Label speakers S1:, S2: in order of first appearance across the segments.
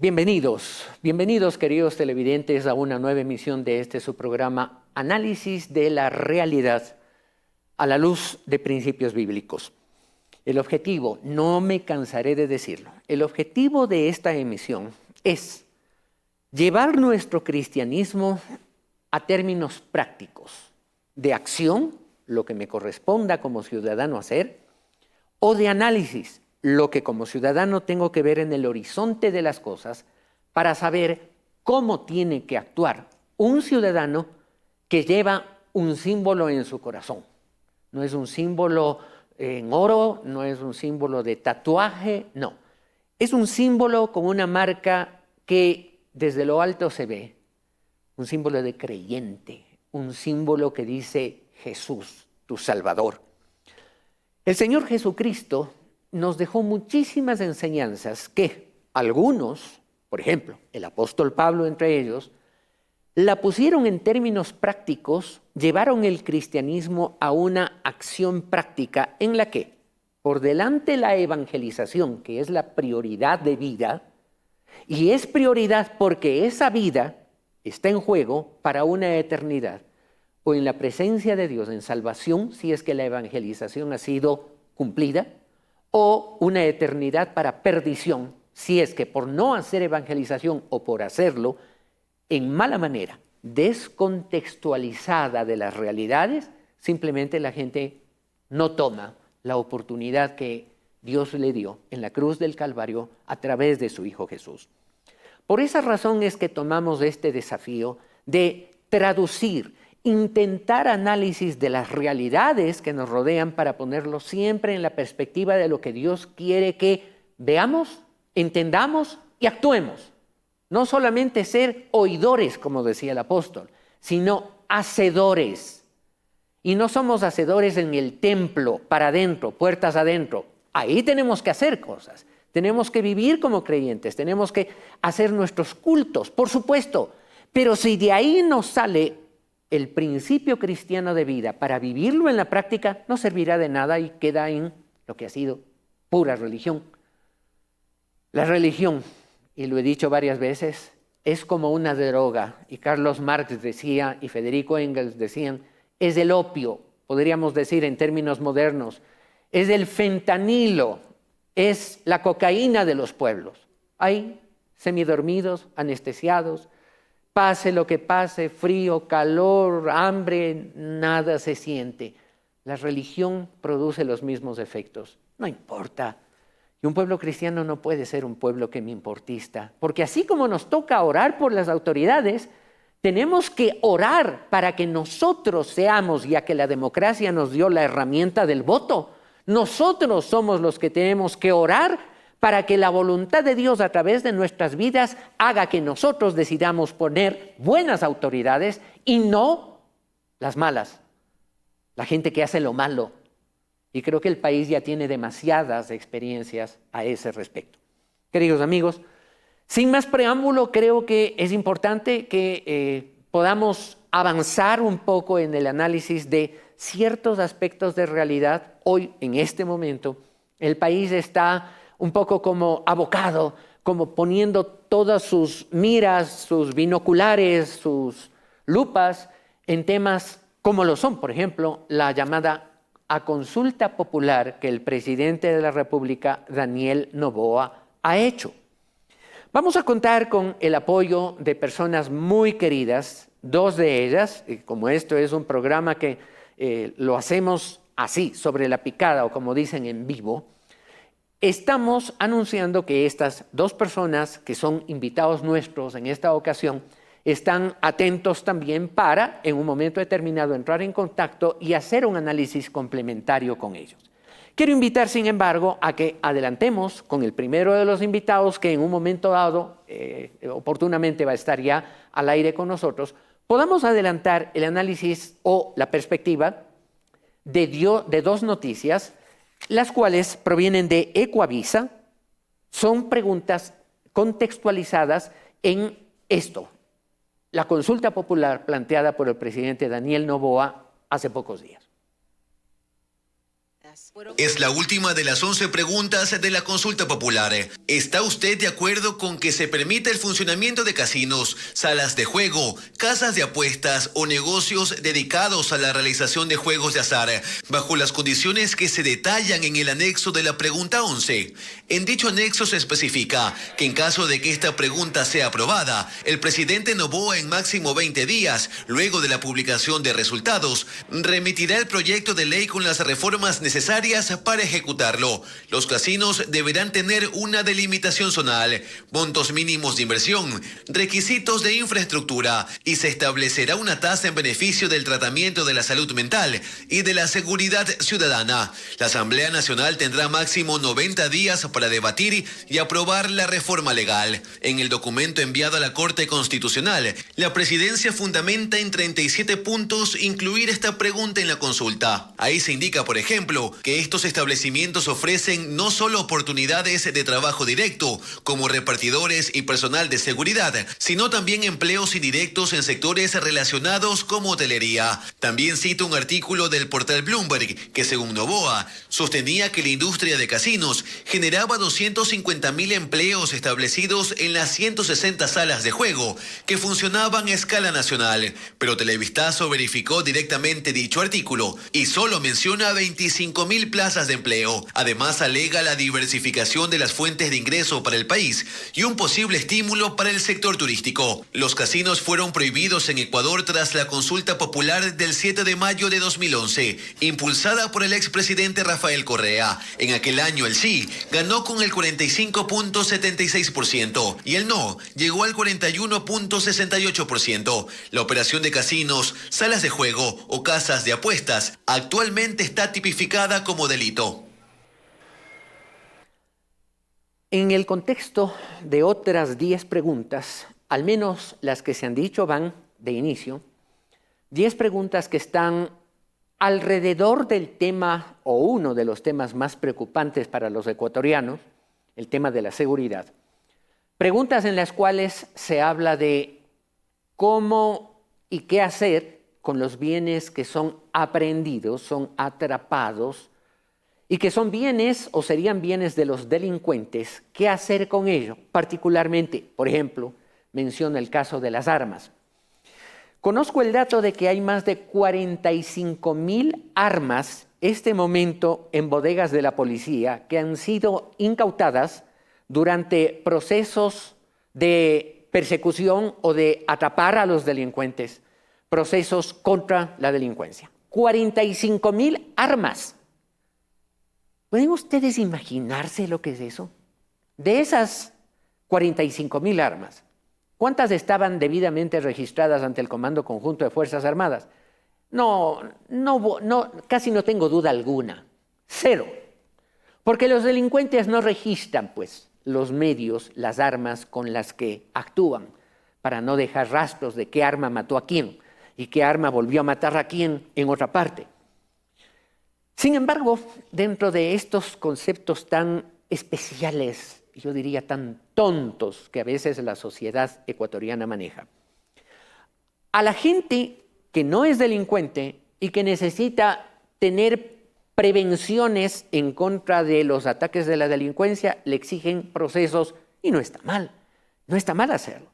S1: Bienvenidos queridos televidentes a una nueva emisión de su programa Análisis de la Realidad a la luz de principios bíblicos. El objetivo, no me cansaré de decirlo, el objetivo de esta emisión es llevar nuestro cristianismo a términos prácticos, de acción, lo que me corresponda como ciudadano hacer, o de análisis, lo que como ciudadano tengo que ver en el horizonte de las cosas para saber cómo tiene que actuar un ciudadano que lleva un símbolo en su corazón. No es un símbolo en oro, no es un símbolo de tatuaje, no. Es un símbolo con una marca que desde lo alto se ve, un símbolo de creyente, un símbolo que dice Jesús, tu Salvador. El Señor Jesucristo nos dejó muchísimas enseñanzas que algunos, por ejemplo, el apóstol Pablo entre ellos, la pusieron en términos prácticos, llevaron el cristianismo a una acción práctica en la que, por delante la evangelización, que es la prioridad de vida, y es prioridad porque esa vida está en juego para una eternidad, o en la presencia de Dios en salvación, si es que la evangelización ha sido cumplida, o una eternidad para perdición, si es que por no hacer evangelización o por hacerlo en mala manera, descontextualizada de las realidades, simplemente la gente no toma la oportunidad que Dios le dio en la cruz del Calvario a través de su Hijo Jesús. Por esa razón es que tomamos este desafío de traducir, intentar análisis de las realidades que nos rodean para ponerlo siempre en la perspectiva de lo que Dios quiere que veamos, entendamos y actuemos. No solamente ser oidores, como decía el apóstol, sino hacedores. Y no somos hacedores en el templo, para adentro, puertas adentro. Ahí tenemos que hacer cosas. Tenemos que vivir como creyentes, tenemos que hacer nuestros cultos, por supuesto. Pero si de ahí nos sale el principio cristiano de vida para vivirlo en la práctica, no servirá de nada y queda en lo que ha sido pura religión. La religión, y lo he dicho varias veces, es como una droga. Y Carlos Marx decía, y Federico Engels decían, es el opio, podríamos decir en términos modernos, es el fentanilo, es la cocaína de los pueblos. Hay semidormidos, anestesiados, pase lo que pase, frío, calor, hambre, nada se siente. La religión produce los mismos efectos. No importa. Y un pueblo cristiano no puede ser un pueblo que me importista, porque así como nos toca orar por las autoridades, tenemos que orar para que nosotros seamos, ya que la democracia nos dio la herramienta del voto, nosotros somos los que tenemos que orar para que la voluntad de Dios a través de nuestras vidas haga que nosotros decidamos poner buenas autoridades y no las malas, la gente que hace lo malo. Y creo que el país ya tiene demasiadas experiencias a ese respecto. Queridos amigos, sin más preámbulo, creo que es importante que podamos avanzar un poco en el análisis de ciertos aspectos de realidad. Hoy, en este momento, el país está un poco como abocado, como poniendo todas sus miras, sus binoculares, sus lupas en temas como lo son, por ejemplo, la llamada a consulta popular que el presidente de la República, Daniel Noboa, ha hecho. Vamos a contar con el apoyo de personas muy queridas, dos de ellas, y como esto es un programa que lo hacemos así, sobre la picada o como dicen en vivo, estamos anunciando que estas dos personas que son invitados nuestros en esta ocasión están atentos también para, en un momento determinado, entrar en contacto y hacer un análisis complementario con ellos. Quiero invitar, sin embargo, a que adelantemos con el primero de los invitados que en un momento dado, oportunamente va a estar ya al aire con nosotros, podamos adelantar el análisis o la perspectiva de dos noticias, las cuales provienen de Ecuavisa, son preguntas contextualizadas en esto, la consulta popular planteada por el presidente Daniel Noboa hace pocos días.
S2: Es la última de las 11 preguntas de la consulta popular. ¿Está usted de acuerdo con que se permita el funcionamiento de casinos, salas de juego, casas de apuestas o negocios dedicados a la realización de juegos de azar, bajo las condiciones que se detallan en el anexo de la pregunta 11? En dicho anexo se especifica que en caso de que esta pregunta sea aprobada, el presidente Noboa en máximo 20 días, luego de la publicación de resultados, remitirá el proyecto de ley con las reformas necesarias para ejecutarlo. Los casinos deberán tener una delimitación zonal, montos mínimos de inversión, requisitos de infraestructura y se establecerá una tasa en beneficio del tratamiento de la salud mental y de la seguridad ciudadana. La Asamblea Nacional tendrá máximo 90 días para debatir y aprobar la reforma legal. En el documento enviado a la Corte Constitucional, la Presidencia fundamenta en 37 puntos incluir esta pregunta en la consulta. Ahí se indica, por ejemplo, que estos establecimientos ofrecen no solo oportunidades de trabajo directo, como repartidores y personal de seguridad, sino también empleos indirectos en sectores relacionados como hotelería. También cita un artículo del portal Bloomberg que, según Noboa, sostenía que la industria de casinos generaba 250.000 empleos establecidos en las 160 salas de juego que funcionaban a escala nacional. Pero Televistazo verificó directamente dicho artículo y solo menciona 25.000 plazas de empleo. Además, alega la diversificación de las fuentes de ingreso para el país y un posible estímulo para el sector turístico. Los casinos fueron prohibidos en Ecuador tras la consulta popular del 7 de mayo de 2011, impulsada por el expresidente Rafael Correa. En aquel año el sí ganó con el 45.76% y el no llegó al 41.68%. La operación de casinos, salas de juego o casas de apuestas actualmente está tipificada como delito.
S1: En el contexto de otras 10 preguntas, al menos las que se han dicho van de inicio, 10 preguntas que están alrededor del tema o uno de los temas más preocupantes para los ecuatorianos, el tema de la seguridad. Preguntas en las cuales se habla de cómo y qué hacer con los bienes que son aprehendidos, son atrapados, y que son bienes o serían bienes de los delincuentes. ¿Qué hacer con ello? Particularmente, por ejemplo, menciona el caso de las armas. Conozco el dato de que hay más de 45.000 armas este momento en bodegas de la policía que han sido incautadas durante procesos de persecución o de atrapar a los delincuentes, procesos contra la delincuencia. 45.000 armas. ¿Pueden ustedes imaginarse lo que es eso? De esas 45.000 armas, ¿cuántas estaban debidamente registradas ante el Comando Conjunto de Fuerzas Armadas? No, casi no tengo duda alguna. 0. Porque los delincuentes no registran, pues, los medios, las armas con las que actúan, para no dejar rastros de qué arma mató a quién y qué arma volvió a matar a quién en otra parte. Sin embargo, dentro de estos conceptos tan especiales, yo diría tan tontos que a veces la sociedad ecuatoriana maneja, a la gente que no es delincuente y que necesita tener prevenciones en contra de los ataques de la delincuencia, le exigen procesos, y no está mal hacerlo.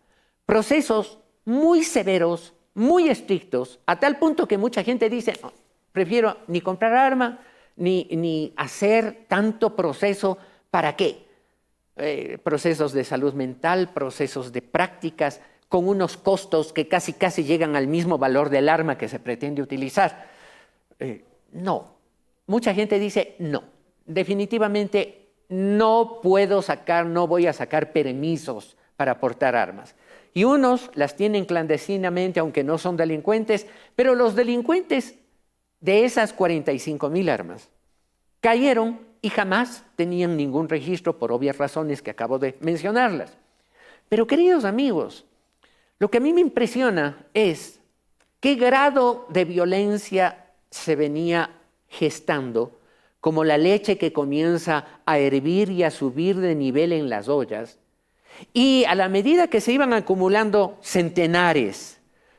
S1: Procesos muy severos, muy estrictos, a tal punto que mucha gente dice, no, prefiero ni comprar arma, ni hacer tanto proceso. ¿Para qué? Procesos de salud mental, procesos de prácticas, con unos costos que casi llegan al mismo valor del arma que se pretende utilizar. No. Mucha gente dice, no, definitivamente no voy a sacar permisos para portar armas. Y unos las tienen clandestinamente, aunque no son delincuentes, pero los delincuentes de esas 45.000 armas cayeron y jamás tenían ningún registro por obvias razones que acabo de mencionarlas. Pero, queridos amigos, lo que a mí me impresiona es qué grado de violencia se venía gestando, como la leche que comienza a hervir y a subir de nivel en las ollas, y a la medida que se iban acumulando centenares,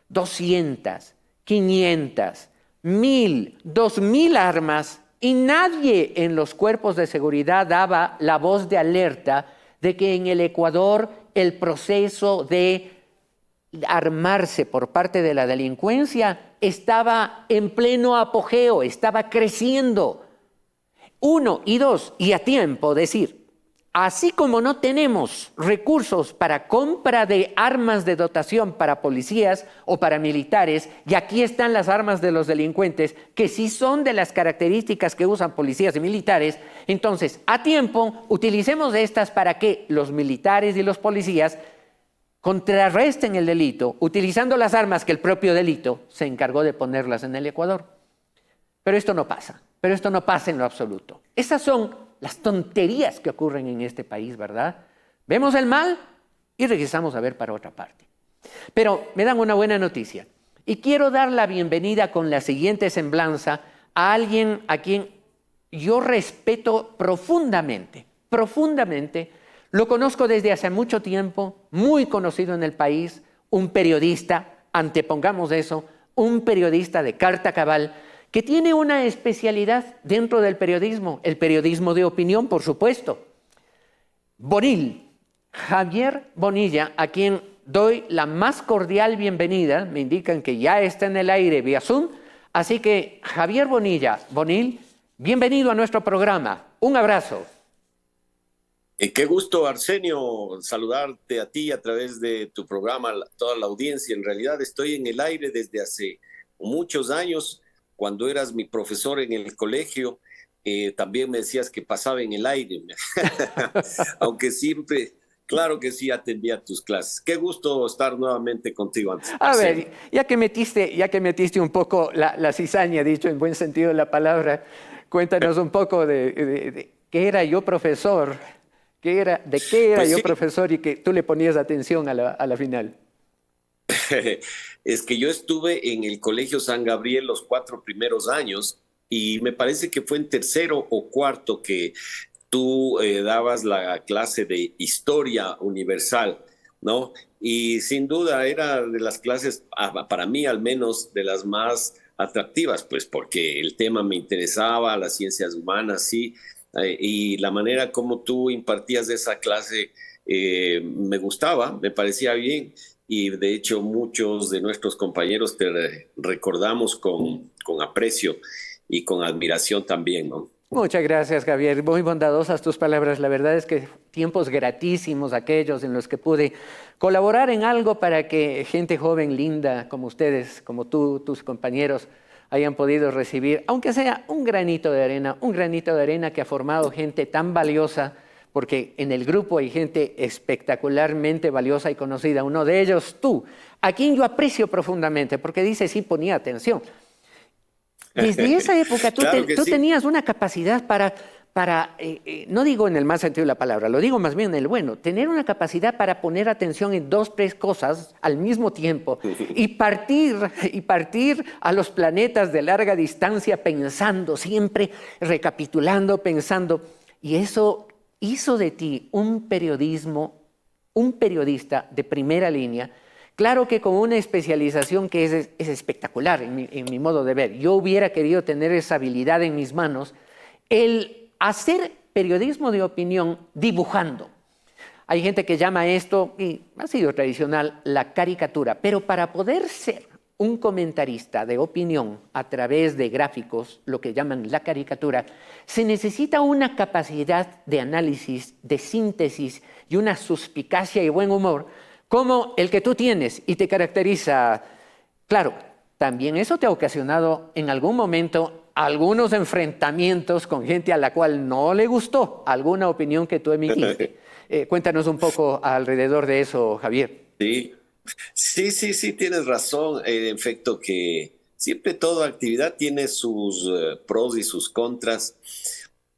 S1: 200, 500, 1.000, 2.000 armas Y nadie en los cuerpos de seguridad daba la voz de alerta de que en el Ecuador el proceso de armarse por parte de la delincuencia estaba en pleno apogeo, estaba creciendo. Uno, y dos, y a tiempo, decir, así como no tenemos recursos para compra de armas de dotación para policías o para militares, y aquí están las armas de los delincuentes, que sí son de las características que usan policías y militares, entonces, a tiempo, utilicemos estas para que los militares y los policías contrarresten el delito, utilizando las armas que el propio delito se encargó de ponerlas en el Ecuador. Pero esto no pasa en lo absoluto. Esas son las tonterías que ocurren en este país, ¿verdad? Vemos el mal y regresamos a ver para otra parte. Pero me dan una buena noticia y quiero dar la bienvenida con la siguiente semblanza a alguien a quien yo respeto profundamente. Lo conozco desde hace mucho tiempo, muy conocido en el país, un periodista, antepongamos eso, un periodista de carta cabal, que tiene una especialidad dentro del periodismo, el periodismo de opinión, por supuesto. Bonil, Javier Bonilla, a quien doy la más cordial bienvenida, me indican que ya está en el aire vía Zoom, así que Javier Bonil, bienvenido a nuestro programa, un abrazo.
S3: Qué gusto, Arsenio, saludarte a ti a través de tu programa, a toda la audiencia. En realidad estoy en el aire desde hace muchos años. Cuando eras mi profesor en el colegio, también me decías que pasaba en el aire. Aunque siempre, claro que sí, atendía tus clases. Qué gusto estar nuevamente contigo.
S1: A ver, ya que metiste un poco la cizaña, dicho en buen sentido de la palabra, cuéntanos un poco de qué era yo profesor. ¿De qué era yo profesor y que tú le ponías atención a la final?
S3: Es que yo estuve en el Colegio San Gabriel los 4 primeros años y me parece que fue en tercero o cuarto que tú dabas la clase de Historia Universal, ¿no? Y sin duda era de las clases, para mí al menos, de las más atractivas, pues porque el tema me interesaba, las ciencias humanas, sí. Y la manera como tú impartías esa clase me gustaba, me parecía bien y de hecho muchos de nuestros compañeros te recordamos con aprecio y con admiración también, ¿no?
S1: Muchas gracias, Javier. Muy bondadosas tus palabras. La verdad es que tiempos gratísimos aquellos en los que pude colaborar en algo para que gente joven, linda, como ustedes, como tú, tus compañeros, hayan podido recibir, aunque sea un granito de arena que ha formado gente tan valiosa, porque en el grupo hay gente espectacularmente valiosa y conocida. Uno de ellos, tú, a quien yo aprecio profundamente, porque dice, sí, ponía atención. Desde esa época tú tenías una capacidad para no digo en el mal sentido de la palabra, lo digo más bien en el bueno, tener una capacidad para poner atención en 2, 3 cosas al mismo tiempo y partir a los planetas de larga distancia pensando, siempre recapitulando, pensando. Y eso hizo de ti un periodista de primera línea, claro que con una especialización que es espectacular en mi modo de ver. Yo hubiera querido tener esa habilidad en mis manos, el hacer periodismo de opinión dibujando. Hay gente que llama esto, y ha sido tradicional, la caricatura, pero para poder ser un comentarista de opinión a través de gráficos, lo que llaman la caricatura, se necesita una capacidad de análisis, de síntesis y una suspicacia y buen humor como el que tú tienes y te caracteriza. Claro, también eso te ha ocasionado en algún momento algunos enfrentamientos con gente a la cual no le gustó alguna opinión que tú emitiste. Cuéntanos un poco alrededor de eso, Javier.
S3: Sí, tienes razón. En efecto, que siempre toda actividad tiene sus pros y sus contras.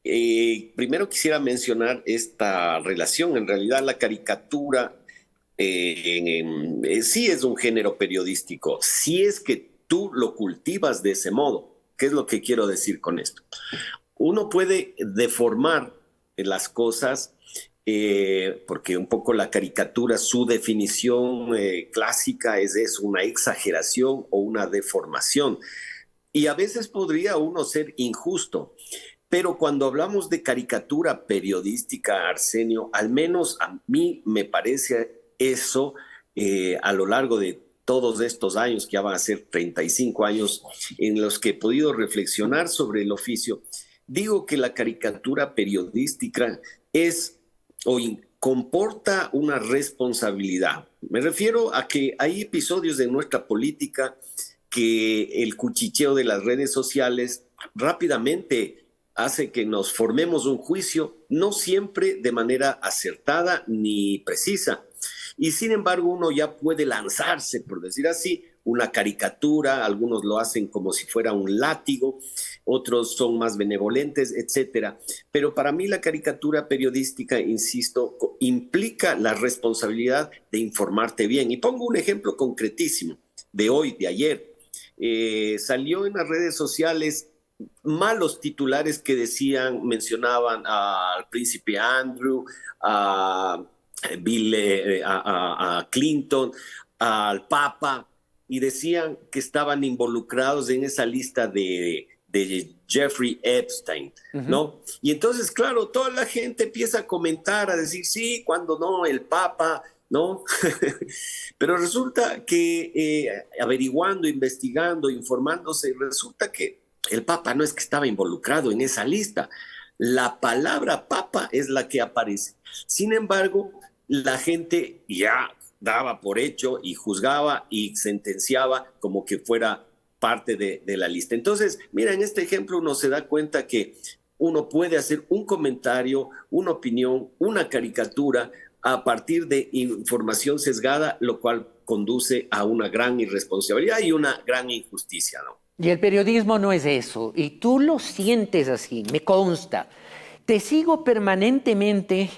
S3: Primero quisiera mencionar esta relación. En realidad, la caricatura sí es un género periodístico, si es que tú lo cultivas de ese modo. ¿Qué es lo que quiero decir con esto? Uno puede deformar las cosas porque un poco la caricatura, su definición clásica es una exageración o una deformación. Y a veces podría uno ser injusto, pero cuando hablamos de caricatura periodística, Arsenio, al menos a mí me parece eso a lo largo de todos estos años, que ya van a ser 35 años en los que he podido reflexionar sobre el oficio, digo que la caricatura periodística es o comporta una responsabilidad. Me refiero a que hay episodios de nuestra política que el cuchicheo de las redes sociales rápidamente hace que nos formemos un juicio, no siempre de manera acertada ni precisa. Y sin embargo, uno ya puede lanzarse, por decir así, una caricatura, algunos lo hacen como si fuera un látigo, otros son más benevolentes, etcétera. Pero para mí la caricatura periodística, insisto, implica la responsabilidad de informarte bien. Y pongo un ejemplo concretísimo de hoy, de ayer. Salió en las redes sociales malos titulares que decían, mencionaban al príncipe Andrew, a a Clinton, al Papa, y decían que estaban involucrados en esa lista de Jeffrey Epstein, ¿no? Y entonces, claro, toda la gente empieza a comentar, a decir, sí, cuando no, el Papa, ¿no? Pero resulta que averiguando, investigando, informándose, resulta que el Papa no es que estaba involucrado en esa lista. La palabra Papa es la que aparece. Sin embargo, la gente ya daba por hecho y juzgaba y sentenciaba como que fuera parte de la lista. Entonces, mira, en este ejemplo uno se da cuenta que uno puede hacer un comentario, una opinión, una caricatura a partir de información sesgada, lo cual conduce a una gran irresponsabilidad y una gran injusticia, ¿no?
S1: Y el periodismo no es eso, y tú lo sientes así, me consta. Te sigo permanentemente,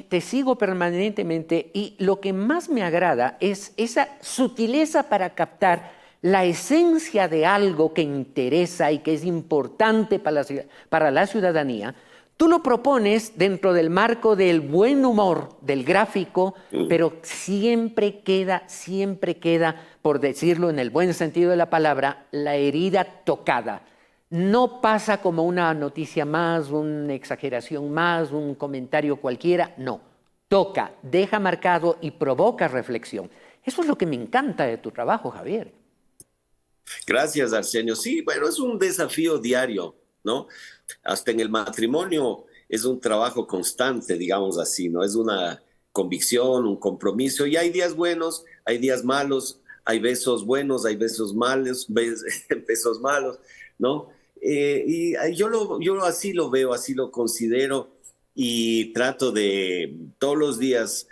S1: y lo que más me agrada es esa sutileza para captar la esencia de algo que interesa y que es importante para la ciudadanía. Tú lo propones dentro del marco del buen humor, del gráfico, pero siempre queda, por decirlo en el buen sentido de la palabra, la herida tocada. No pasa como una noticia más, una exageración más, un comentario cualquiera, no. Toca, deja marcado y provoca reflexión. Eso es lo que me encanta de tu trabajo, Javier.
S3: Gracias, Arsenio. Sí, bueno, es un desafío diario, ¿no? Hasta en el matrimonio es un trabajo constante, digamos así, ¿no? Es una convicción, un compromiso, y hay días buenos, hay días malos, hay besos buenos, hay besos malos, besos malos, ¿no? Y yo así lo veo, así lo considero, y trato de todos los días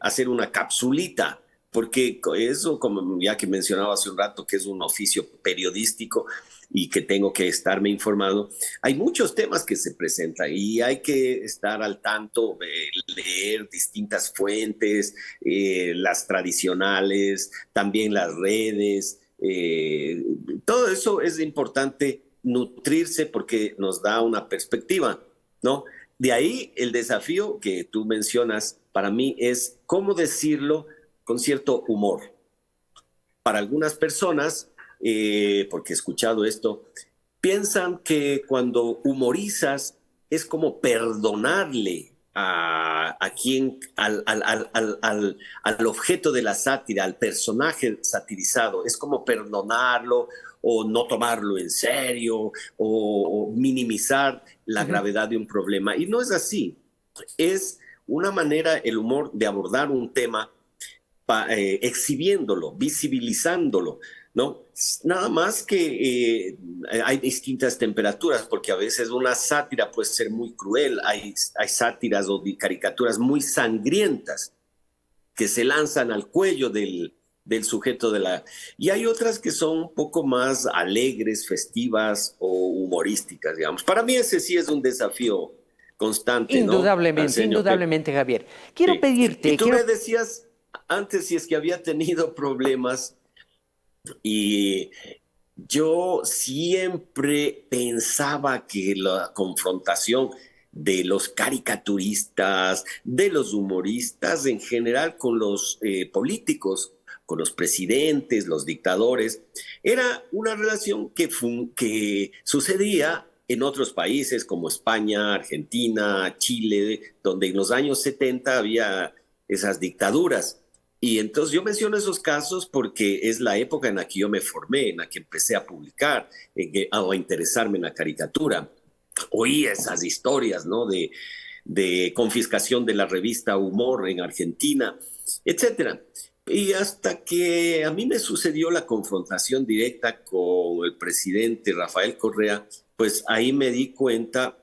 S3: hacer una capsulita, porque eso, como ya que mencionaba hace un rato, que es un oficio periodístico y que tengo que estarme informado, hay muchos temas que se presentan y hay que estar al tanto, leer distintas fuentes, las tradicionales, también las redes, todo eso es importante nutrirse porque nos da una perspectiva, ¿no? De ahí el desafío que tú mencionas para mí es cómo decirlo con cierto humor. Para algunas personas, porque he escuchado esto, piensan que cuando humorizas es como perdonarle a quien, al objeto de la sátira, al personaje satirizado, es como perdonarlo o no tomarlo en serio o minimizar la gravedad de un problema. Y no es así. Es una manera, el humor, de abordar un tema exhibiéndolo, visibilizándolo, ¿no? Nada más que hay distintas temperaturas, porque a veces una sátira puede ser muy cruel, hay sátiras o caricaturas muy sangrientas que se lanzan al cuello del sujeto de la... Y hay otras que son un poco más alegres, festivas o humorísticas, digamos. Para mí ese sí es un desafío constante,
S1: Indudablemente,
S3: ¿no, Arsenio?
S1: indudablemente, Javier. Quiero
S3: Sí.
S1: pedirte...
S3: Y tú me decías antes si es que había tenido problemas, y yo siempre pensaba que la confrontación de los caricaturistas, de los humoristas en general con los políticos, con los presidentes, los dictadores. Era una relación que sucedía en otros países como España, Argentina, Chile, donde en los años 70 había esas dictaduras. Y entonces yo menciono esos casos porque es la época en la que yo me formé, en la que empecé a publicar o a interesarme en la caricatura. Oí esas historias, ¿no? De confiscación de la revista Humor en Argentina, etcétera. Y hasta que a mí me sucedió la confrontación directa con el presidente Rafael Correa, pues ahí me di cuenta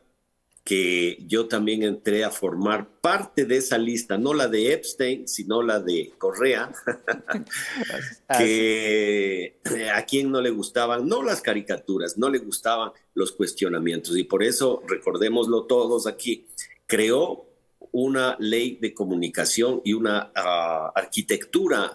S3: que yo también entré a formar parte de esa lista, no la de Epstein, sino la de Correa, que a quien no le gustaban, no las caricaturas, no le gustaban los cuestionamientos. Y por eso, recordémoslo todos aquí, creó una ley de comunicación y una arquitectura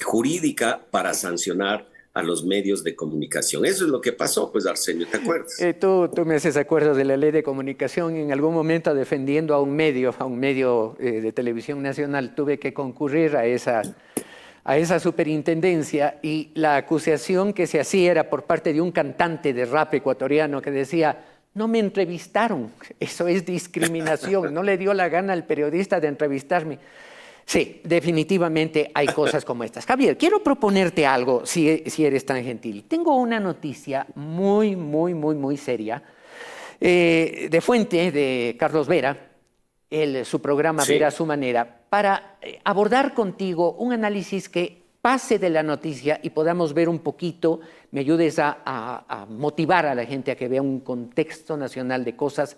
S3: jurídica para sancionar a los medios de comunicación. Eso es lo que pasó, pues, Arsenio, ¿te acuerdas?
S1: Tú me haces acuerdo de la ley de comunicación. En algún momento, defendiendo a un medio de televisión nacional, tuve que concurrir a esa superintendencia, y la acusación que se hacía era por parte de un cantante de rap ecuatoriano que decía: no me entrevistaron, eso es discriminación, no le dio la gana al periodista de entrevistarme. Sí, definitivamente hay cosas como estas. Javier, quiero proponerte algo, si eres tan gentil. Tengo una noticia muy seria, de fuente de Carlos Vera, su programa Vera a su manera, para abordar contigo un análisis que pase de la noticia y podamos ver un poquito, me ayudes a motivar a la gente a que vea un contexto nacional de cosas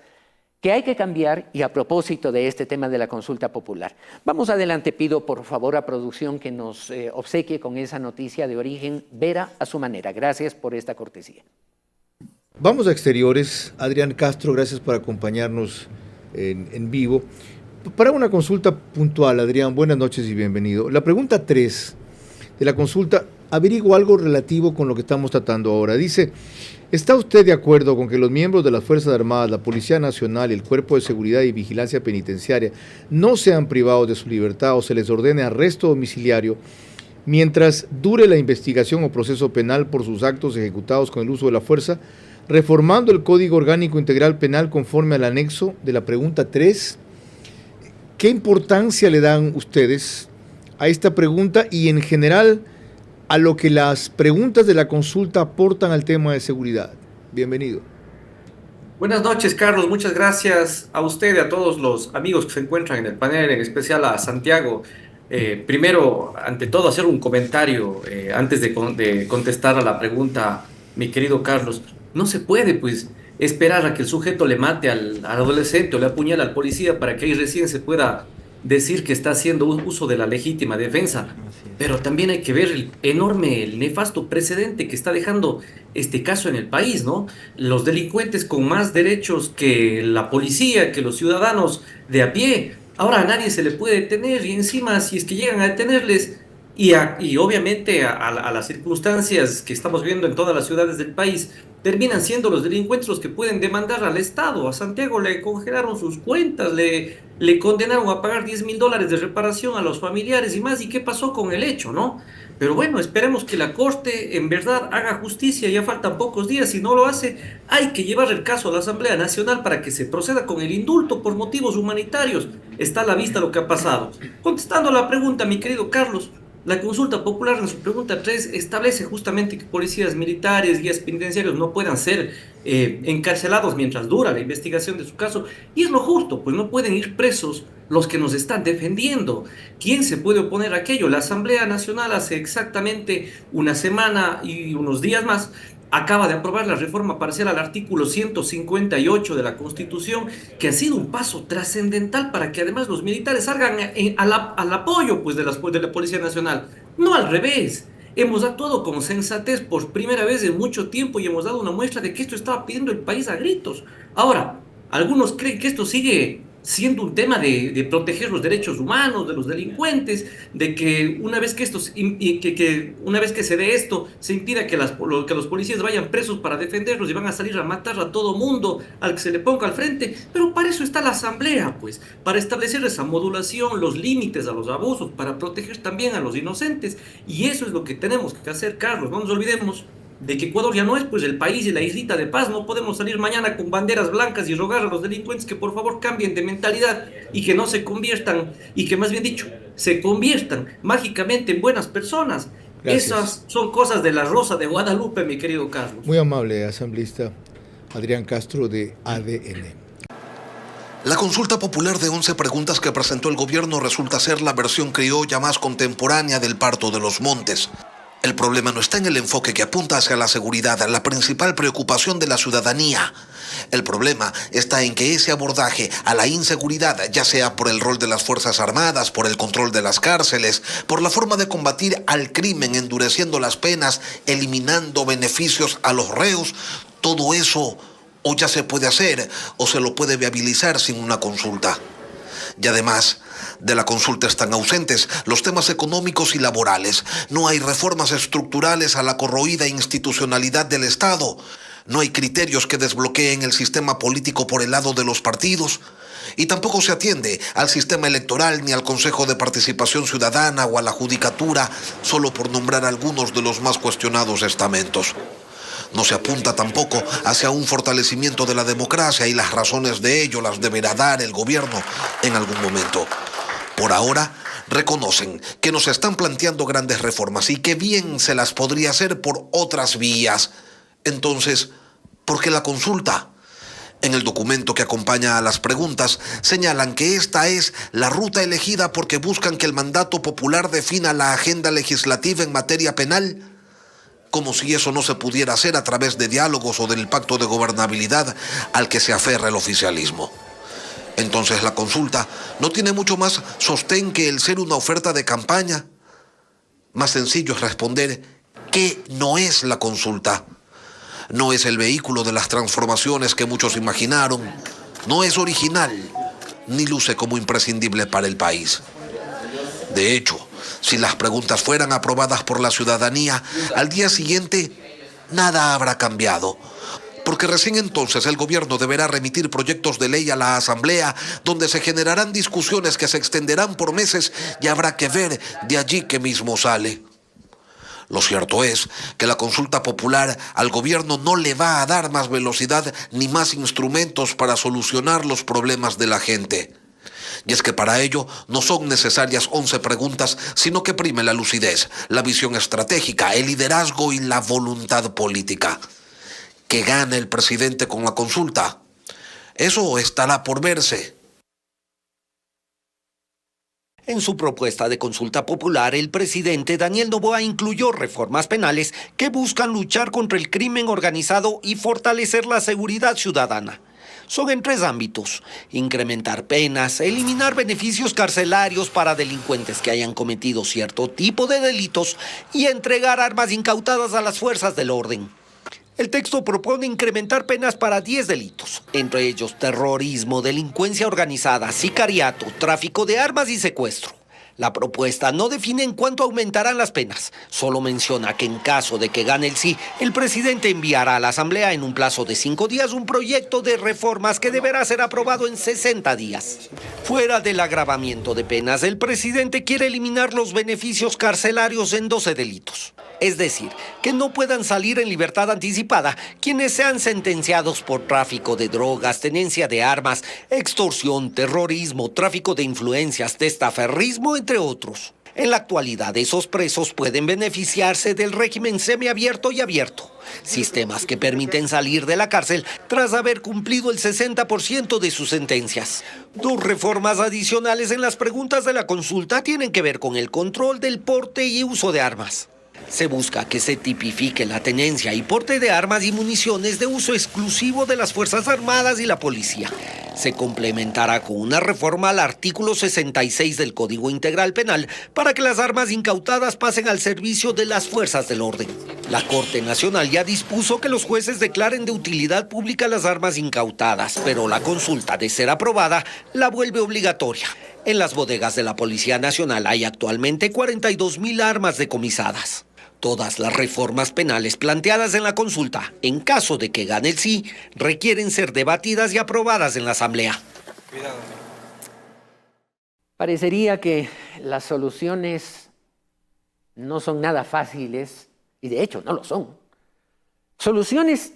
S1: que hay que cambiar, y a propósito de este tema de la consulta popular. Vamos adelante, pido por favor a producción que nos obsequie con esa noticia de origen Vera a su manera. Gracias por esta cortesía.
S4: Vamos a exteriores. Adrián Castro, gracias por acompañarnos en vivo. Para una consulta puntual, Adrián, buenas noches y bienvenido. La pregunta 3 de la consulta averigua algo relativo con lo que estamos tratando ahora. Dice: ¿está usted de acuerdo con que los miembros de las Fuerzas Armadas, la Policía Nacional y el Cuerpo de Seguridad y Vigilancia Penitenciaria no sean privados de su libertad o se les ordene arresto domiciliario mientras dure la investigación o proceso penal por sus actos ejecutados con el uso de la fuerza, reformando el Código Orgánico Integral Penal conforme al anexo de la pregunta 3? ¿Qué importancia le dan ustedes a esta pregunta y en general a lo que las preguntas de la consulta aportan al tema de seguridad? Bienvenido.
S5: Buenas noches, Carlos. Muchas gracias a usted y a todos los amigos que se encuentran en el panel, en especial a Santiago. Primero, ante todo, hacer un comentario antes de contestar a la pregunta, mi querido Carlos. No se puede, pues, esperar a que el sujeto le mate al adolescente o le apuñale al policía para que ahí recién se pueda decir que está haciendo uso de la legítima defensa. Pero también hay que ver el nefasto precedente que está dejando este caso en el país, ¿no? Los delincuentes con más derechos que la policía, que los ciudadanos de a pie. Ahora a nadie se le puede detener, y encima, si es que llegan a detenerles, y obviamente a las circunstancias que estamos viendo en todas las ciudades del país, terminan siendo los delincuentes los que pueden demandar al Estado. A Santiago le congelaron sus cuentas, le condenaron a pagar $10,000 de reparación a los familiares y más. ¿Y qué pasó con el hecho, no? Pero bueno, esperemos que la Corte en verdad haga justicia. Ya faltan pocos días. Si no lo hace, hay que llevar el caso a la Asamblea Nacional para que se proceda con el indulto por motivos humanitarios. Está a la vista lo que ha pasado. Contestando a la pregunta, mi querido Carlos, la consulta popular en su pregunta 3 establece justamente que policías militares, guías penitenciarios no puedan ser encarcelados mientras dura la investigación de su caso. Y es lo justo, pues no pueden ir presos los que nos están defendiendo. ¿Quién se puede oponer a aquello? La Asamblea Nacional hace exactamente una semana y unos días más acaba de aprobar la reforma parcial al artículo 158 de la Constitución, que ha sido un paso trascendental para que además los militares salgan al apoyo, pues, de la Policía Nacional. No al revés. Hemos actuado con sensatez por primera vez en mucho tiempo y hemos dado una muestra de que esto estaba pidiendo el país a gritos. Ahora, algunos creen que esto sigue siendo un tema de proteger los derechos humanos de los delincuentes, de que una vez que una vez que se dé esto, se impida que los policías vayan presos para defenderlos y van a salir a matar a todo mundo al que se le ponga al frente. Pero para eso está la Asamblea, pues, para establecer esa modulación, los límites a los abusos, para proteger también a los inocentes. Y eso es lo que tenemos que hacer, Carlos. No nos olvidemos de que Ecuador ya no es pues el país y la islita de paz. No podemos salir mañana con banderas blancas y rogar a los delincuentes que por favor cambien de mentalidad y que no se conviertan, y que más bien dicho, se conviertan mágicamente en buenas personas.
S4: Gracias.
S5: Esas son cosas de la Rosa de Guadalupe, mi querido Carlos.
S4: Muy amable, asambleísta Adrián Castro de ADN.
S6: La consulta popular de 11 preguntas que presentó el gobierno resulta ser la versión criolla más contemporánea del parto de los montes. El problema no está en el enfoque que apunta hacia la seguridad, la principal preocupación de la ciudadanía. El problema está en que ese abordaje a la inseguridad, ya sea por el rol de las Fuerzas Armadas, por el control de las cárceles, por la forma de combatir al crimen, endureciendo las penas, eliminando beneficios a los reos, todo eso o ya se puede hacer o se lo puede viabilizar sin una consulta. Y además, de la consulta están ausentes los temas económicos y laborales. No hay reformas estructurales a la corroída institucionalidad del Estado. No hay criterios que desbloqueen el sistema político por el lado de los partidos. Y tampoco se atiende al sistema electoral ni al Consejo de Participación Ciudadana o a la Judicatura, solo por nombrar algunos de los más cuestionados estamentos. No se apunta tampoco hacia un fortalecimiento de la democracia, y las razones de ello las deberá dar el gobierno en algún momento. Por ahora, reconocen que nos están planteando grandes reformas y que bien se las podría hacer por otras vías. Entonces, ¿por qué la consulta? En el documento que acompaña a las preguntas, señalan que esta es la ruta elegida porque buscan que el mandato popular defina la agenda legislativa en materia penal, como si eso no se pudiera hacer a través de diálogos o del pacto de gobernabilidad al que se aferra el oficialismo. Entonces la consulta no tiene mucho más sostén que el ser una oferta de campaña. Más sencillo es responder ¿qué no es la consulta? No es el vehículo de las transformaciones que muchos imaginaron, no es original, ni luce como imprescindible para el país. De hecho, si las preguntas fueran aprobadas por la ciudadanía, al día siguiente nada habrá cambiado. Porque recién entonces el gobierno deberá remitir proyectos de ley a la Asamblea, donde se generarán discusiones que se extenderán por meses y habrá que ver de allí qué mismo sale. Lo cierto es que la consulta popular al gobierno no le va a dar más velocidad ni más instrumentos para solucionar los problemas de la gente. Y es que para ello no son necesarias 11 preguntas, sino que prime la lucidez, la visión estratégica, el liderazgo y la voluntad política. ¿Que gane el presidente con la consulta? Eso estará por verse.
S7: En su propuesta de consulta popular, el presidente Daniel Noboa incluyó reformas penales que buscan luchar contra el crimen organizado y fortalecer la seguridad ciudadana. Son en 3 ámbitos: incrementar penas, eliminar beneficios carcelarios para delincuentes que hayan cometido cierto tipo de delitos y entregar armas incautadas a las fuerzas del orden. El texto propone incrementar penas para 10 delitos, entre ellos terrorismo, delincuencia organizada, sicariato, tráfico de armas y secuestro. La propuesta no define en cuánto aumentarán las penas, solo menciona que en caso de que gane el sí, el presidente enviará a la Asamblea en un plazo de 5 días un proyecto de reformas que deberá ser aprobado en 60 días. Fuera del agravamiento de penas, el presidente quiere eliminar los beneficios carcelarios en 12 delitos. Es decir, que no puedan salir en libertad anticipada quienes sean sentenciados por tráfico de drogas, tenencia de armas, extorsión, terrorismo, tráfico de influencias, testaferrismo, entre otros. En la actualidad, esos presos pueden beneficiarse del régimen semiabierto y abierto, sistemas que permiten salir de la cárcel tras haber cumplido el 60% de sus sentencias. 2 reformas adicionales en las preguntas de la consulta tienen que ver con el control del porte y uso de armas. Se busca que se tipifique la tenencia y porte de armas y municiones de uso exclusivo de las Fuerzas Armadas y la policía. Se complementará con una reforma al artículo 66 del Código Integral Penal para que las armas incautadas pasen al servicio de las fuerzas del orden. La Corte Nacional ya dispuso que los jueces declaren de utilidad pública las armas incautadas, pero la consulta, de ser aprobada, la vuelve obligatoria. En las bodegas de la Policía Nacional hay actualmente 42.000 armas decomisadas. Todas las reformas penales planteadas en la consulta, en caso de que gane el sí, requieren ser debatidas y aprobadas en la Asamblea.
S1: Parecería que las soluciones no son nada fáciles, y de hecho no lo son. Soluciones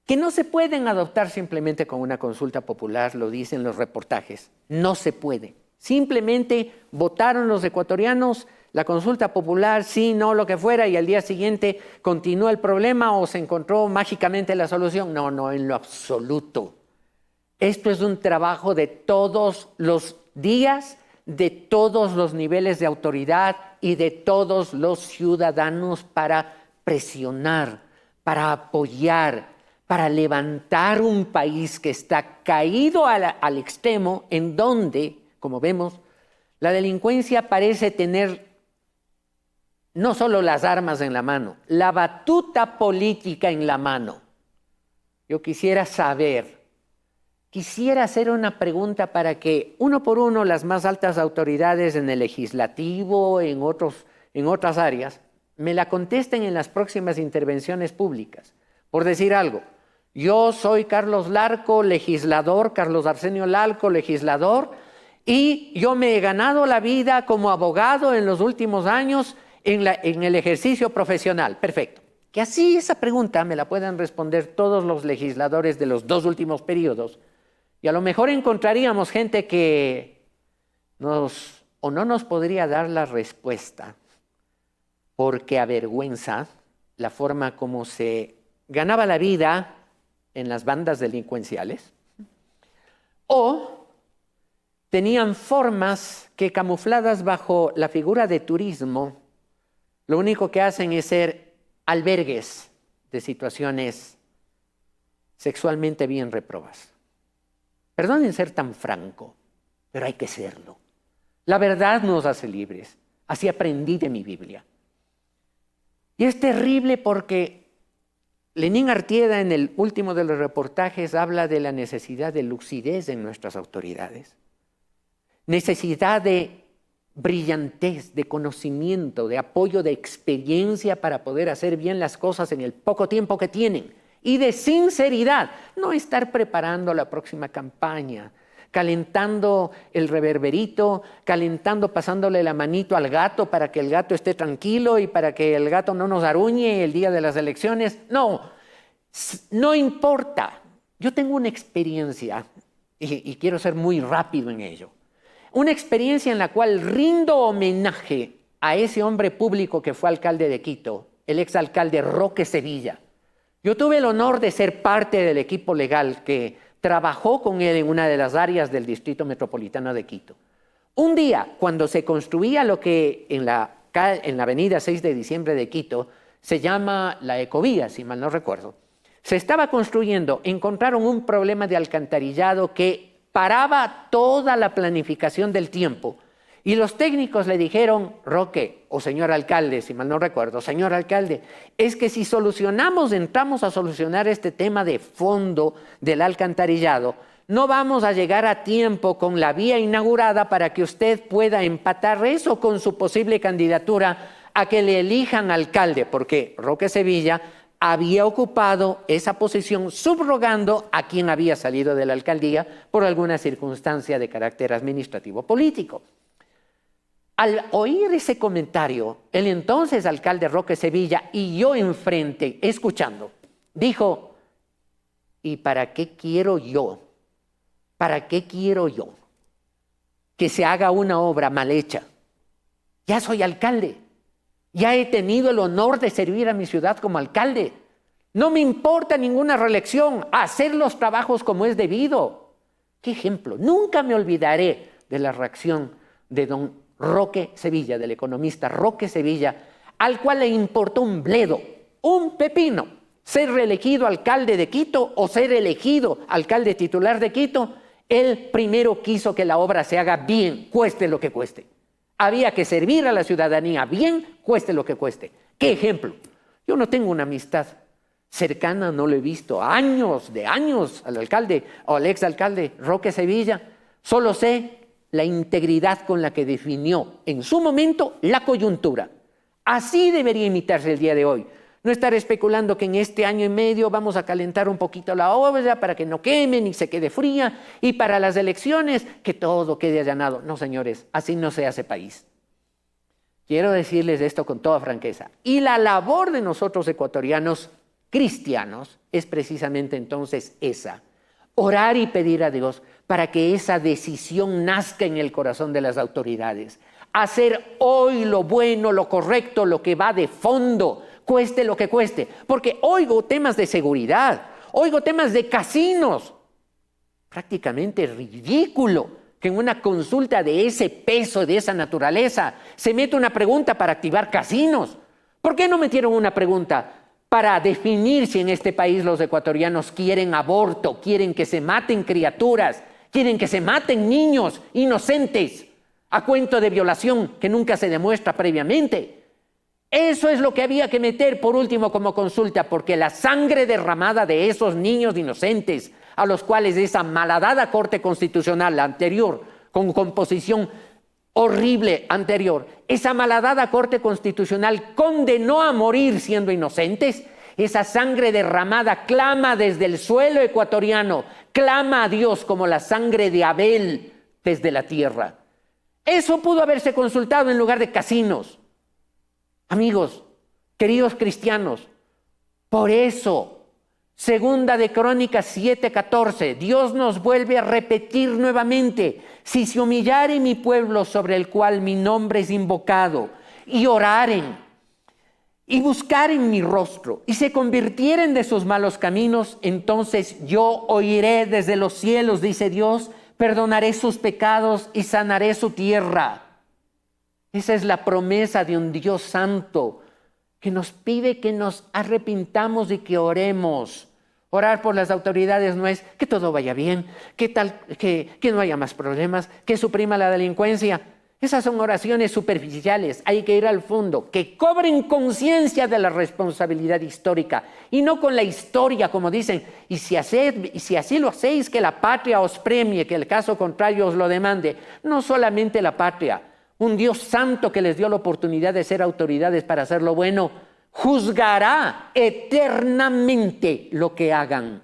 S1: que no se pueden adoptar simplemente con una consulta popular, lo dicen los reportajes. No se puede. Simplemente votaron los ecuatorianos, la consulta popular, sí, no, lo que fuera, y al día siguiente continúa el problema o se encontró mágicamente la solución. No, no, en lo absoluto. Esto es un trabajo de todos los días, de todos los niveles de autoridad y de todos los ciudadanos para presionar, para apoyar, para levantar un país que está caído al extremo en donde, como vemos, la delincuencia parece tener no solo las armas en la mano, la batuta política en la mano. Yo quisiera hacer una pregunta para que uno por uno las más altas autoridades en el legislativo, en otras áreas, me la contesten en las próximas intervenciones públicas. Por decir algo, yo soy Carlos Larco, legislador, Carlos Arsenio Larco, legislador, y yo me he ganado la vida como abogado en los últimos años en el ejercicio profesional. Perfecto. Que así esa pregunta me la puedan responder todos los legisladores de los 2 últimos periodos, y a lo mejor encontraríamos gente que no nos podría dar la respuesta porque avergüenza la forma como se ganaba la vida en las bandas delincuenciales, o tenían formas que, camufladas bajo la figura de turismo, lo único que hacen es ser albergues de situaciones sexualmente bien reprobas. Perdonen ser tan franco, pero hay que serlo. La verdad nos hace libres. Así aprendí de mi Biblia. Y es terrible porque Lenín Artieda, en el último de los reportajes, habla de la necesidad de lucidez en nuestras autoridades. Necesidad de brillantez, de conocimiento, de apoyo, de experiencia para poder hacer bien las cosas en el poco tiempo que tienen. Y de sinceridad, no estar preparando la próxima campaña, calentando el reverberito, pasándole la manito al gato para que el gato esté tranquilo y para que el gato no nos aruñe el día de las elecciones. No importa. Yo tengo una experiencia y quiero ser muy rápido en ello. Una experiencia en la cual rindo homenaje a ese hombre público que fue alcalde de Quito, el exalcalde Roque Sevilla. Yo tuve el honor de ser parte del equipo legal que trabajó con él en una de las áreas del Distrito Metropolitano de Quito. Un día, cuando se construía lo que en la avenida 6 de diciembre de Quito se llama la Ecovía, si mal no recuerdo, se estaba construyendo, encontraron un problema de alcantarillado que paraba toda la planificación del tiempo. Y los técnicos le dijeron, Roque, o señor alcalde, si mal no recuerdo, señor alcalde, es que si entramos a solucionar este tema de fondo del alcantarillado, no vamos a llegar a tiempo con la vía inaugurada para que usted pueda empatar eso con su posible candidatura a que le elijan alcalde, porque Roque Sevilla había ocupado esa posición subrogando a quien había salido de la alcaldía por alguna circunstancia de carácter administrativo político. Al oír ese comentario, el entonces alcalde Roque Sevilla y yo enfrente, escuchando, dijo, ¿y para qué quiero yo? ¿Para qué quiero yo que se haga una obra mal hecha? Ya soy alcalde, ya he tenido el honor de servir a mi ciudad como alcalde. No me importa ninguna reelección, hacer los trabajos como es debido. ¿Qué ejemplo? Nunca me olvidaré de la reacción de don Roque Sevilla, del economista Roque Sevilla, al cual le importó un bledo, un pepino, ser reelegido alcalde de Quito o ser elegido alcalde titular de Quito Él primero quiso que la obra se haga bien, cueste lo que cueste. Había que servir a la ciudadanía bien, cueste lo que cueste. ¿Qué ejemplo? Yo no tengo una amistad cercana, no lo he visto años al alcalde o al exalcalde Roque Sevilla. Solo sé la integridad con la que definió en su momento la coyuntura. Así debería imitarse el día de hoy. No estar especulando que en este año y medio vamos a calentar un poquito la obra para que no queme ni se quede fría y para las elecciones que todo quede allanado. No, señores, así no se hace país. Quiero decirles esto con toda franqueza. Y la labor de nosotros ecuatorianos cristianos es precisamente entonces esa. Orar y pedir a Dios para que esa decisión nazca en el corazón de las autoridades. Hacer hoy lo bueno, lo correcto, lo que va de fondo, cueste lo que cueste. Porque oigo temas de seguridad, oigo temas de casinos. Prácticamente ridículo que en una consulta de ese peso, de esa naturaleza, se mete una pregunta para activar casinos. ¿Por qué no metieron una pregunta para definir si en este país los ecuatorianos quieren aborto, quieren que se maten criaturas, quieren que se maten niños inocentes a cuento de violación que nunca se demuestra previamente? Eso es lo que había que meter por último como consulta, porque la sangre derramada de esos niños inocentes a los cuales esa malhadada Corte Constitucional, la anterior, con composición horrible anterior, esa malhadada Corte Constitucional condenó a morir siendo inocentes. Esa sangre derramada clama desde el suelo ecuatoriano, clama a Dios como la sangre de Abel desde la tierra. Eso pudo haberse consultado en lugar de casinos. Amigos, queridos cristianos, por eso, Segunda de Crónicas 7:14, Dios nos vuelve a repetir nuevamente: si se humillare mi pueblo sobre el cual mi nombre es invocado, y oraren, y buscaren mi rostro, y se convirtieren de sus malos caminos, entonces yo oiré desde los cielos, dice Dios, perdonaré sus pecados y sanaré su tierra. Esa es la promesa de un Dios santo que nos pide que nos arrepintamos y que oremos. Orar por las autoridades no es que todo vaya bien, que no haya más problemas, que suprima la delincuencia. Esas son oraciones superficiales. Hay que ir al fondo, que cobren conciencia de la responsabilidad histórica y no con la historia, como dicen, y si así lo hacéis, que la patria os premie, que el caso contrario os lo demande. No solamente la patria, un Dios santo que les dio la oportunidad de ser autoridades para hacer lo bueno, juzgará eternamente lo que hagan.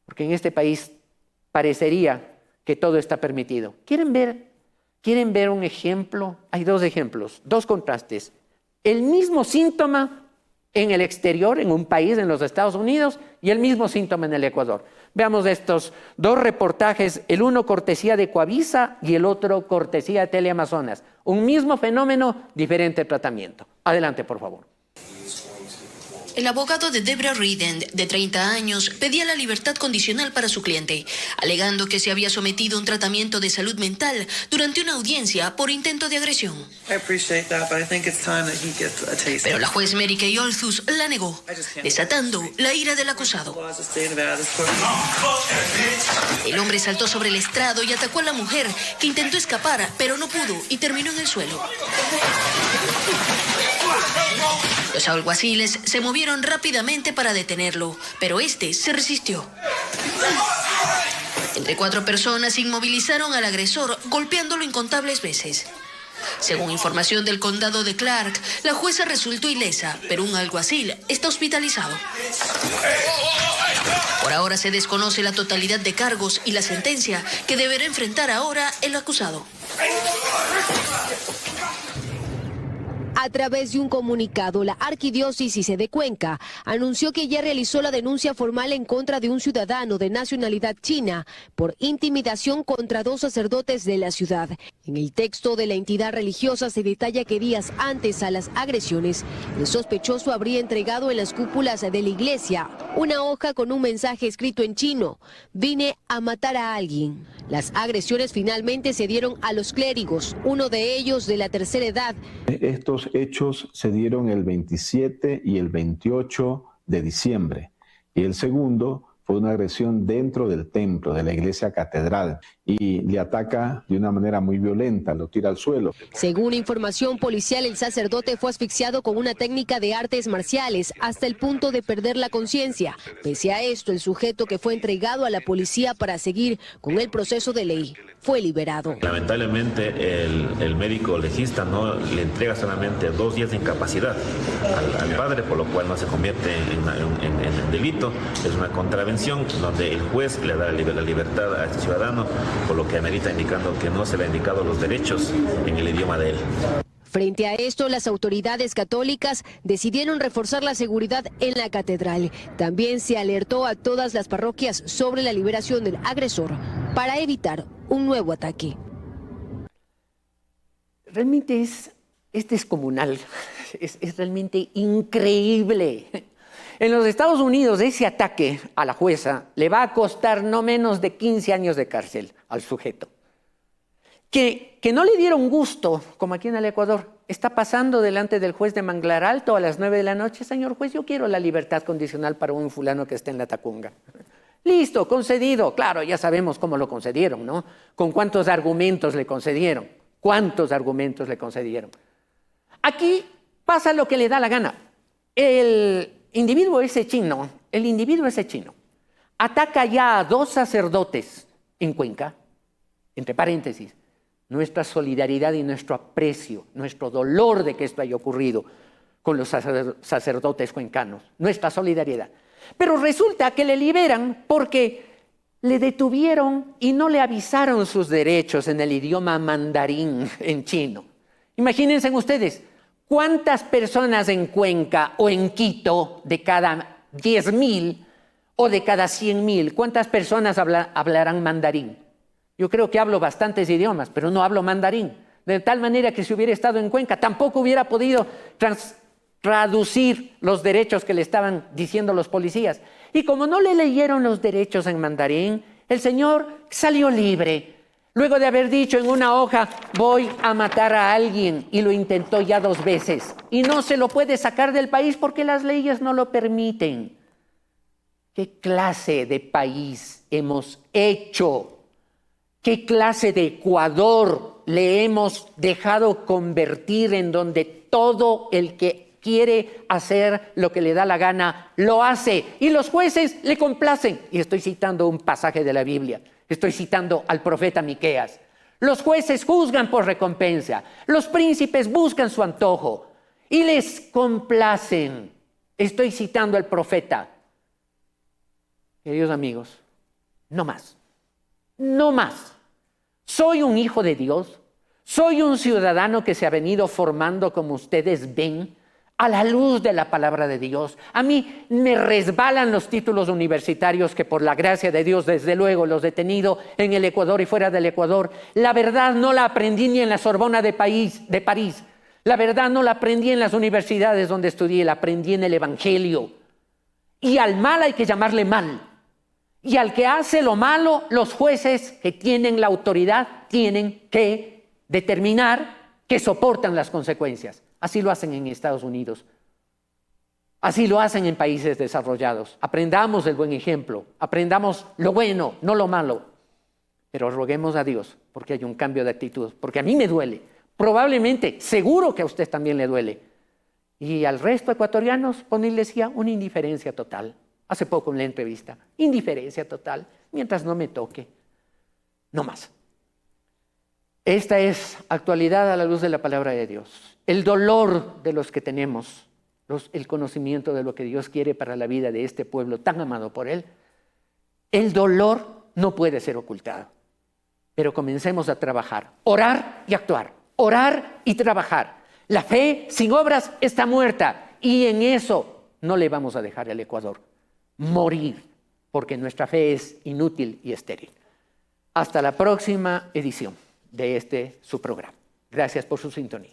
S1: Porque en este país parecería que todo está permitido. ¿Quieren ver un ejemplo? Hay dos ejemplos, dos contrastes. El mismo síntoma en el exterior, en un país, en los Estados Unidos, y el mismo síntoma en el Ecuador. Veamos estos dos reportajes, el uno cortesía de Coavisa y el otro cortesía de Teleamazonas. Un mismo fenómeno, diferente tratamiento. Adelante, por favor.
S8: El abogado de Debra Riden, de 30 años, pedía la libertad condicional para su cliente, alegando que se había sometido a un tratamiento de salud mental durante una audiencia por intento de agresión. Pero la juez Mary Kay Olzus la negó, desatando la ira del acusado. El hombre saltó sobre el estrado y atacó a la mujer, que intentó escapar, pero no pudo y terminó en el suelo. Los alguaciles se movieron rápidamente para detenerlo, pero este se resistió. Entre 4 personas inmovilizaron al agresor, golpeándolo incontables veces. Según información del condado de Clark, la jueza resultó ilesa, pero un alguacil está hospitalizado. Por ahora se desconoce la totalidad de cargos y la sentencia que deberá enfrentar ahora el acusado.
S9: A través de un comunicado, la Arquidiócesis de Cuenca anunció que ya realizó la denuncia formal en contra de un ciudadano de nacionalidad china por intimidación contra 2 sacerdotes de la ciudad. En el texto de la entidad religiosa se detalla que días antes a las agresiones, el sospechoso habría entregado en las cúpulas de la iglesia una hoja con un mensaje escrito en chino: vine a matar a alguien. Las agresiones finalmente se dieron a los clérigos, uno de ellos de la tercera edad.
S10: Estos hechos se dieron el 27 y el 28 de diciembre y el segundo fue una agresión dentro del templo, de la iglesia catedral, y le ataca de una manera muy violenta, lo tira al suelo.
S9: Según información policial, el sacerdote fue asfixiado con una técnica de artes marciales hasta el punto de perder la conciencia. Pese a esto, el sujeto, que fue entregado a la policía para seguir con el proceso de ley, fue liberado.
S11: Lamentablemente el médico legista no le entrega solamente 2 días de incapacidad al padre, por lo cual no se convierte en delito. Es una contravención donde el juez le da la libertad a este ciudadano, por lo que amerita, indicando que no se le han indicado los derechos en el idioma de él.
S9: Frente a esto, las autoridades católicas decidieron reforzar la seguridad en la catedral. También se alertó a todas las parroquias sobre la liberación del agresor para evitar un nuevo ataque.
S1: Realmente es descomunal, es realmente increíble. En los Estados Unidos, ese ataque a la jueza le va a costar no menos de 15 años de cárcel al sujeto. Que no le dieron gusto, como aquí en el Ecuador. Está pasando delante del juez de Manglar Alto a las 9 de la noche. Señor juez, yo quiero la libertad condicional para un fulano que está en la Tacunga. Listo, concedido. Claro, ya sabemos cómo lo concedieron, ¿no? Con cuántos argumentos le concedieron. ¿Cuántos argumentos le concedieron? Aquí pasa lo que le da la gana. El individuo ese chino ataca ya a 2 sacerdotes en Cuenca, entre paréntesis, nuestra solidaridad y nuestro aprecio, nuestro dolor de que esto haya ocurrido con los sacerdotes cuencanos, nuestra solidaridad. Pero resulta que le liberan porque le detuvieron y no le avisaron sus derechos en el idioma mandarín en chino. Imagínense ustedes, ¿cuántas personas en Cuenca o en Quito, de cada 10,000 o de cada 100,000, cuántas personas hablarán mandarín? Yo creo que hablo bastantes idiomas, pero no hablo mandarín. De tal manera que si hubiera estado en Cuenca, tampoco hubiera podido traducir los derechos que le estaban diciendo los policías. Y como no le leyeron los derechos en mandarín, el señor salió libre. Luego de haber dicho en una hoja, voy a matar a alguien, y lo intentó ya 2 veces. Y no se lo puede sacar del país porque las leyes no lo permiten. ¿Qué clase de país hemos hecho? ¿Qué clase de Ecuador le hemos dejado convertir, en donde todo el que quiere hacer lo que le da la gana, lo hace, y los jueces le complacen? Y estoy citando un pasaje de la Biblia, estoy citando al profeta Miqueas. Los jueces juzgan por recompensa, los príncipes buscan su antojo y les complacen. Estoy citando al profeta. Queridos amigos, no más, no más. Soy un hijo de Dios, soy un ciudadano que se ha venido formando, como ustedes ven, a la luz de la palabra de Dios. A mí me resbalan los títulos universitarios que, por la gracia de Dios, desde luego los he tenido en el Ecuador y fuera del Ecuador. La verdad no la aprendí ni en la Sorbona de París. La verdad no la aprendí en las universidades donde estudié, la aprendí en el Evangelio. Y al mal hay que llamarle mal. Y al que hace lo malo, los jueces que tienen la autoridad tienen que determinar que soportan las consecuencias. Así lo hacen en Estados Unidos. Así lo hacen en países desarrollados. Aprendamos el buen ejemplo. Aprendamos lo bueno, no lo malo. Pero roguemos a Dios porque hay un cambio de actitud. Porque a mí me duele. Probablemente, seguro que a usted también le duele. Y al resto ecuatorianos, ponerles ya una indiferencia total. Hace poco en la entrevista, indiferencia total, mientras no me toque, no más. Esta es actualidad a la luz de la palabra de Dios. El dolor de los que tenemos, el conocimiento de lo que Dios quiere para la vida de este pueblo tan amado por Él, el dolor no puede ser ocultado. Pero comencemos a trabajar, orar y actuar, orar y trabajar. La fe sin obras está muerta, y en eso no le vamos a dejar al Ecuador morir, porque nuestra fe es inútil y estéril. Hasta la próxima edición de su programa. Gracias por su sintonía.